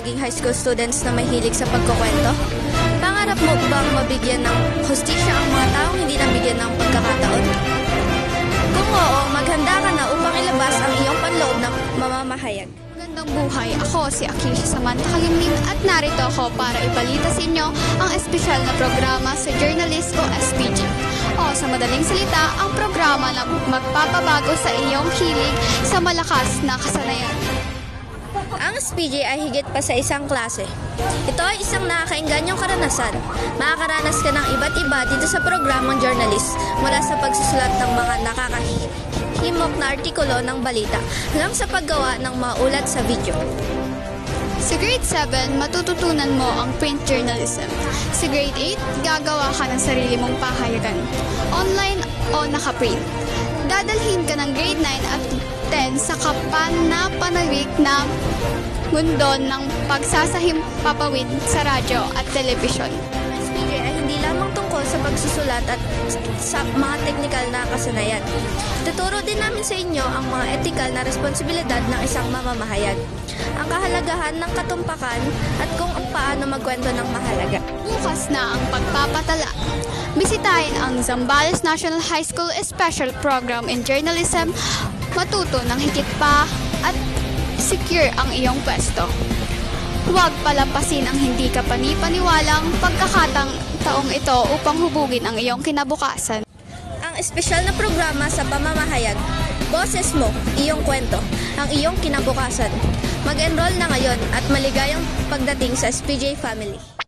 maging high school students na mahilig sa pagkukwento? Pangarap mo bang mabigyan ng hustisya ang mga taong hindi nabigyan ng pagkakataon? Kung oo, maghanda ka na upang ilabas ang iyong panloob ng mamamahayag. Magandang buhay, ako si Akisha Samantha Kalimlim at narito ako para ibalita sa inyo ang espesyal na programa sa Journalist ko SPG. O sa madaling salita, ang programa na magpapabago sa iyong hilig sa malakas na kasanayan. Ang SPG ay higit pa sa isang klase. Ito ay isang nakakaingganyong karanasan. Makakaranas ka ng iba't iba dito sa programang Journalist, mula sa pagsusulat ng mga nakakahimok na artikulo ng balita hanggang sa paggawa ng mga ulat sa video. Sa grade 7, matututunan mo ang print journalism. Sa grade 8, gagawa ka ng sarili mong pahayagan, online o nakaprint. Dadalhin ka ng grade 9 at 10 sa kapanapanawik na mundo ng pagsasahimpapawid sa radyo at telebisyon. Ang SPG ay hindi lamang tungkol sa pagsusulat at sa mga teknikal na kasanayan. Tuturo din namin sa inyo ang mga etikal na responsibilidad ng isang mamamahayag, ang kahalagahan ng katumpakan at kung paano magkwento ng mahalaga. Bukas na ang pagpapatala. Bisitahin ang Zambales National High School Special Program in Journalism, matuto ng higit pa at secure ang iyong pwesto. Huwag palampasin ang hindi ka panipaniwalang pagkakataong taong ito upang hubugin ang iyong kinabukasan. Ang espesyal na programa sa pamamahayag, Boses Mo, Iyong Kwento, ang iyong kinabukasan. Mag-enroll na ngayon at maligayang pagdating sa SPJ Family.